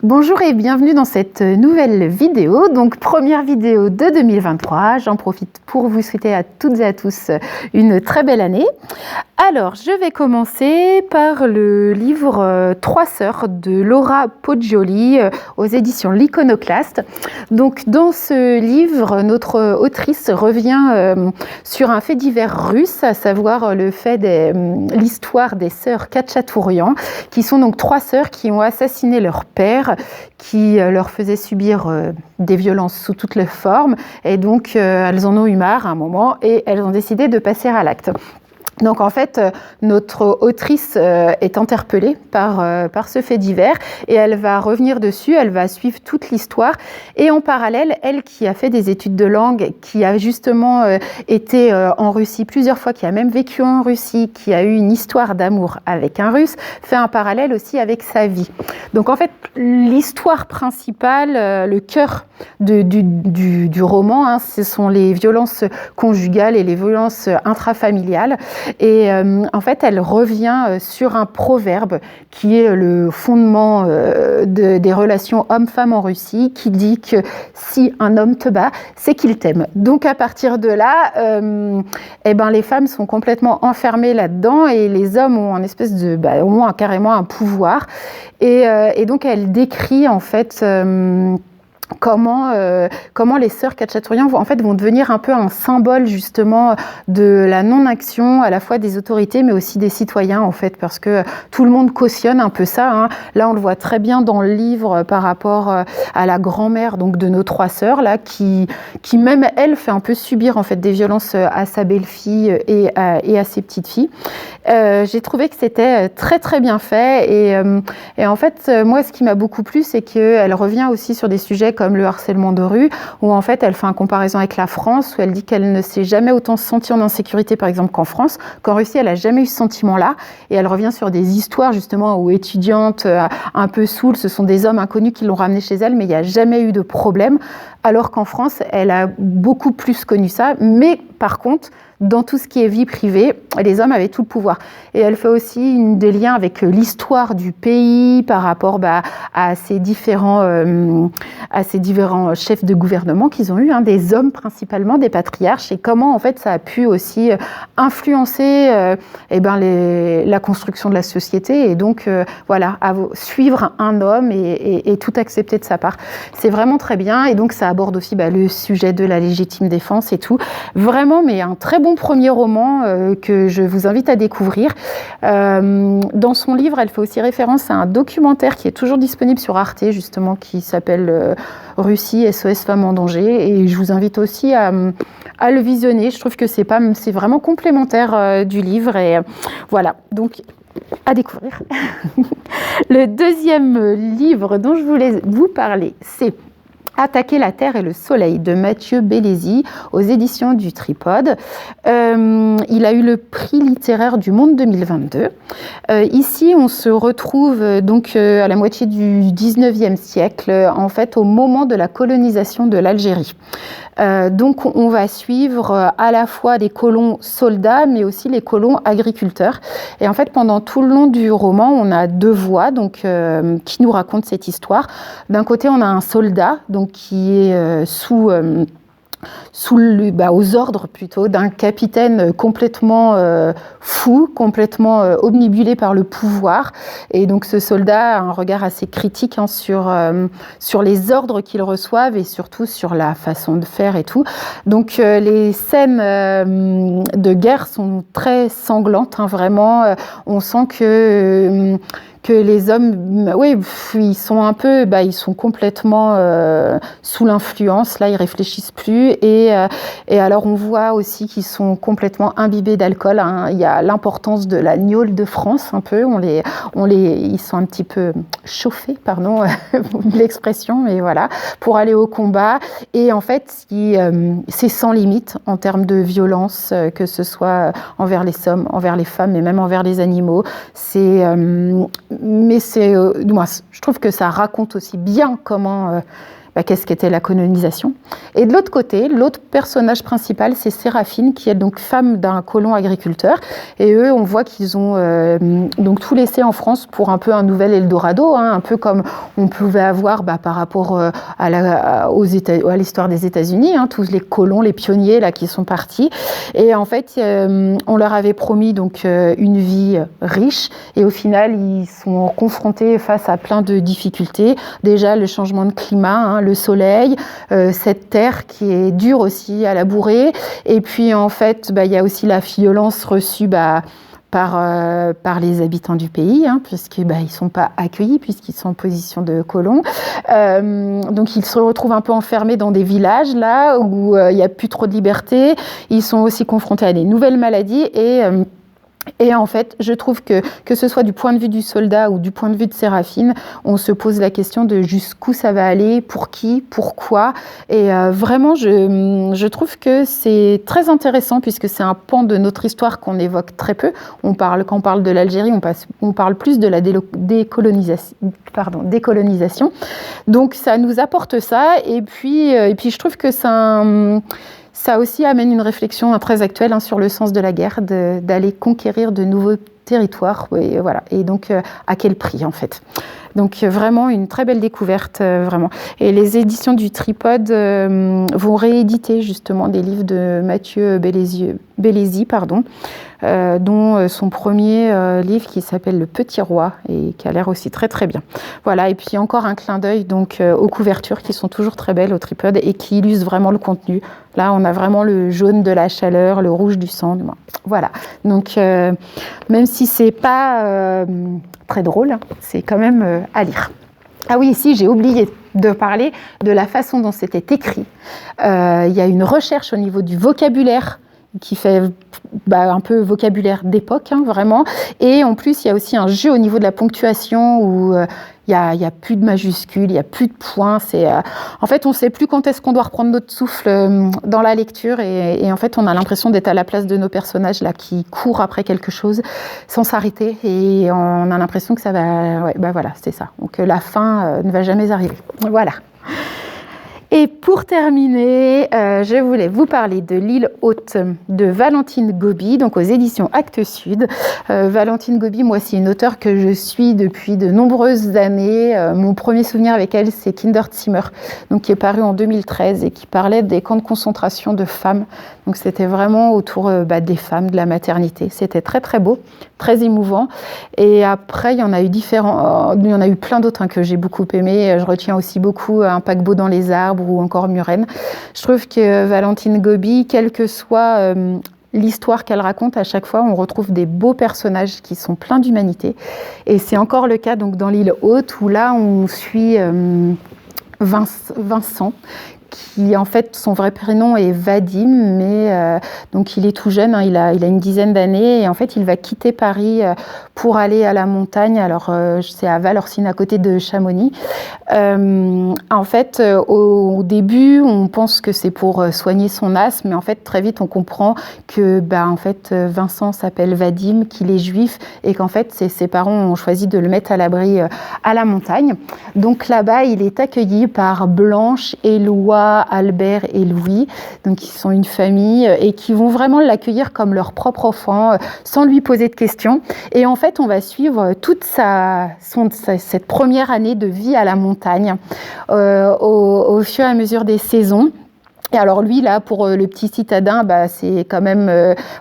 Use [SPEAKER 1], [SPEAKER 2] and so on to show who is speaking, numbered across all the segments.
[SPEAKER 1] Bonjour et bienvenue dans cette nouvelle vidéo, donc première vidéo de 2023. J'en profite pour vous souhaiter à toutes et à tous une très belle année. Alors, je vais commencer par le livre Trois sœurs de Laura Poggioli aux éditions L'Iconoclaste. Donc, dans ce livre, notre autrice revient sur un fait divers russe, à savoir l'histoire des sœurs Khatchatourian, qui sont donc trois sœurs qui ont assassiné leur père, qui leur faisait subir des violences sous toutes les formes. Et donc, elles en ont eu marre à un moment et elles ont décidé de passer à l'acte. Donc en fait, notre autrice est interpellée par ce fait divers et elle va revenir dessus, elle va suivre toute l'histoire. Et en parallèle, elle qui a fait des études de langue, qui a justement été en Russie plusieurs fois, qui a même vécu en Russie, qui a eu une histoire d'amour avec un Russe, fait un parallèle aussi avec sa vie. Donc en fait, l'histoire principale, le cœur du roman, hein, ce sont les violences conjugales et les violences intrafamiliales. Et en fait, elle revient sur un proverbe qui est le fondement des relations homme-femme en Russie, qui dit que si un homme te bat, c'est qu'il t'aime. Donc à partir de là, les femmes sont complètement enfermées là-dedans et les hommes ont une espèce de, ont carrément un pouvoir. Et donc elle décrit en fait comment les sœurs Khatchatourian vont devenir un peu un symbole justement de la non-action à la fois des autorités mais aussi des citoyens en fait, parce que tout le monde cautionne un peu ça, hein. Là on le voit très bien dans le livre par rapport à la grand-mère donc de nos trois sœurs là qui même elle fait un peu subir en fait des violences à sa belle-fille et à ses petites filles. J'ai trouvé que c'était très très bien fait et en fait moi ce qui m'a beaucoup plu c'est qu'elle revient aussi sur des sujets comme le harcèlement de rue, où en fait elle fait une comparaison avec la France, où elle dit qu'elle ne s'est jamais autant sentie en insécurité par exemple qu'en France, qu'en Russie elle n'a jamais eu ce sentiment-là, et elle revient sur des histoires justement où étudiantes un peu saoules, ce sont des hommes inconnus qui l'ont ramenée chez elle, mais il n'y a jamais eu de problème, alors qu'en France elle a beaucoup plus connu ça, mais par contre dans tout ce qui est vie privée, les hommes avaient tout le pouvoir. Et elle fait aussi des liens avec l'histoire du pays par rapport à ces différents chefs de gouvernement qu'ils ont eu, hein, des hommes principalement, des patriarches, et comment en fait ça a pu aussi influencer la construction de la société et donc suivre un homme et tout accepter de sa part. C'est vraiment très bien et donc ça aborde aussi le sujet de la légitime défense et tout. Vraiment, mais un très bon premier roman que je vous invite à découvrir. Dans son livre, elle fait aussi référence à un documentaire qui est toujours disponible sur Arte, justement, qui s'appelle Russie, SOS Femmes en danger. Et je vous invite aussi à le visionner. Je trouve que c'est vraiment complémentaire du livre. Et voilà, donc à découvrir. Le deuxième livre dont je voulais vous parler, c'est Attaquer la Terre et le Soleil de Mathieu Bellesi aux éditions du Tripode. Il a eu le prix littéraire du Monde 2022. Ici, on se retrouve donc à la moitié du 19e siècle, en fait au moment de la colonisation de l'Algérie. Donc on va suivre à la fois les colons soldats mais aussi les colons agriculteurs et en fait pendant tout le long du roman on a deux voix donc qui nous racontent cette histoire. D'un côté on a un soldat donc qui est aux ordres plutôt d'un capitaine complètement fou, complètement obnubilé par le pouvoir. Et donc ce soldat a un regard assez critique sur les ordres qu'il reçoit et surtout sur la façon de faire et tout. Donc les scènes de guerre sont très sanglantes, hein, vraiment. On sent que les hommes, ils sont un peu, ils sont complètement sous l'influence. Là, ils réfléchissent plus. Et alors, on voit aussi qu'ils sont complètement imbibés d'alcool, hein. Il y a l'importance de la gnôle de France, un peu. Ils sont un petit peu chauffés, pardon, l'expression, mais voilà, pour aller au combat. Et en fait, c'est sans limite en termes de violence, que ce soit envers les hommes, envers les femmes, et même envers les animaux. Mais je trouve que ça raconte aussi bien comment qu'est-ce qu'était la colonisation. Et de l'autre côté, l'autre personnage principal, c'est Séraphine, qui est donc femme d'un colon agriculteur. Et eux, on voit qu'ils ont donc tout laissé en France pour un peu un nouvel Eldorado, un peu comme on pouvait avoir par rapport à l'histoire des États-Unis, tous les colons, les pionniers là qui sont partis. Et en fait, on leur avait promis donc une vie riche. Et au final, ils sont confrontés face à plein de difficultés. Déjà, le changement de climat, le soleil, cette terre qui est dure aussi à labourer. Et puis, en fait, il y a aussi la violence reçue par les habitants du pays, puisqu'ils ne sont pas accueillis, puisqu'ils sont en position de colons. Donc, ils se retrouvent un peu enfermés dans des villages, là, où il n'y a plus trop de liberté. Ils sont aussi confrontés à des nouvelles maladies et en fait, je trouve que ce soit du point de vue du soldat ou du point de vue de Séraphine, on se pose la question de jusqu'où ça va aller, pour qui, pourquoi. Et vraiment, je trouve que c'est très intéressant puisque c'est un pan de notre histoire qu'on évoque très peu. Quand on parle de l'Algérie, on parle plus de la décolonisation. Donc, ça nous apporte ça. Et puis je trouve que ça aussi amène une réflexion très actuelle sur le sens de la guerre, d'aller conquérir de nouveaux territoires. Et voilà. Et donc, à quel prix, en fait? Donc, vraiment, une très belle découverte, vraiment. Et les éditions du Tripode vont rééditer, justement, des livres de Mathieu Bellesi, dont son premier livre qui s'appelle Le Petit Roi et qui a l'air aussi très, très bien. Voilà. Et puis, encore un clin d'œil donc, aux couvertures qui sont toujours très belles au Tripode et qui illustrent vraiment le contenu. Là, on a vraiment le jaune de la chaleur, le rouge du sang. Voilà. Donc, même si c'est pas très drôle, c'est quand même à lire. Ah oui, ici, j'ai oublié de parler de la façon dont c'était écrit. Il y a une recherche au niveau du vocabulaire qui fait un peu vocabulaire d'époque, vraiment. Et en plus, il y a aussi un jeu au niveau de la ponctuation où il y a plus de majuscules, il y a plus de points. En fait, on ne sait plus quand est-ce qu'on doit reprendre notre souffle dans la lecture. Et en fait, on a l'impression d'être à la place de nos personnages là, qui courent après quelque chose sans s'arrêter. Et on a l'impression que ça va... voilà, c'est ça. Donc la fin ne va jamais arriver. Voilà. Et pour terminer, je voulais vous parler de L'île haute de Valentine Gobi, donc aux éditions Actes Sud. Valentine Gobi, moi, c'est une auteure que je suis depuis de nombreuses années. Mon premier souvenir avec elle, c'est Kinderzimmer, donc qui est paru en 2013 et qui parlait des camps de concentration de femmes. Donc c'était vraiment autour des femmes, de la maternité. C'était très très beau, très émouvant. Et après, il y en a eu plein d'autres que j'ai beaucoup aimés. Je retiens aussi beaucoup Un paquebot dans les arbres ou encore Muren. Je trouve que Valentine Gobi, quelle que soit l'histoire qu'elle raconte, à chaque fois, on retrouve des beaux personnages qui sont pleins d'humanité. Et c'est encore le cas donc, dans L'île haute, où là, on suit Vincent, qui en fait son vrai prénom est Vadim, mais donc il est tout jeune, il a une dizaine d'années et en fait il va quitter Paris pour aller à la montagne. Alors c'est à Valorcine, à côté de Chamonix. En fait, au début, on pense que c'est pour soigner son asthme, mais en fait très vite on comprend que en fait Vincent s'appelle Vadim, qu'il est juif et qu'en fait ses parents ont choisi de le mettre à l'abri à la montagne. Donc là-bas, il est accueilli par Blanche, Éloi, Albert et Louis, donc qui sont une famille et qui vont vraiment l'accueillir comme leur propre enfant, sans lui poser de questions. Et en fait, on va suivre toute cette première année de vie à la montagne, au fur et à mesure des saisons. Et alors lui, là, pour le petit citadin, c'est quand même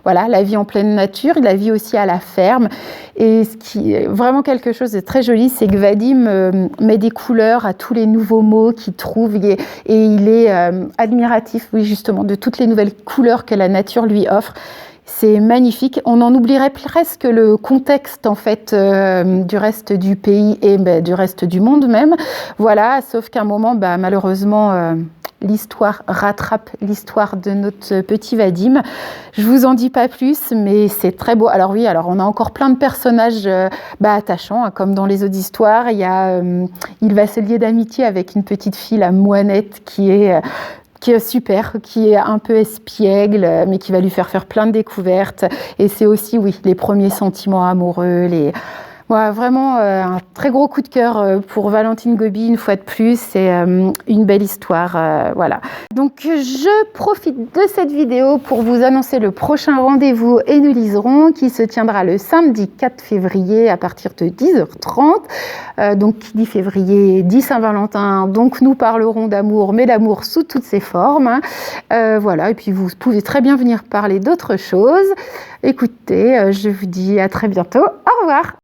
[SPEAKER 1] la vie en pleine nature, la vie aussi à la ferme. Et ce qui est vraiment quelque chose de très joli, c'est que Vadim met des couleurs à tous les nouveaux mots qu'il trouve et il est admiratif, oui, justement, de toutes les nouvelles couleurs que la nature lui offre. C'est magnifique. On en oublierait presque le contexte en fait du reste du pays et du reste du monde même. Voilà, sauf qu'à un moment, malheureusement, l'histoire rattrape l'histoire de notre petit Vadim. Je vous en dis pas plus, mais c'est très beau. Alors oui, on a encore plein de personnages attachants, comme dans les autres histoires. Il va se lier d'amitié avec une petite fille, la Moinette, qui est super, qui est un peu espiègle, mais qui va lui faire plein de découvertes. Et c'est aussi, oui, les premiers sentiments amoureux, Ouais, vraiment un très gros coup de cœur pour Valentine Gobi, une fois de plus. C'est une belle histoire. Voilà. Donc, je profite de cette vidéo pour vous annoncer le prochain rendez-vous Et nous liserons qui se tiendra le samedi 4 février à partir de 10h30. Donc, qui dit février dit Saint-Valentin. Donc, nous parlerons d'amour, mais d'amour sous toutes ses formes. Voilà. Et puis, vous pouvez très bien venir parler d'autres choses. Écoutez, je vous dis à très bientôt. Au revoir.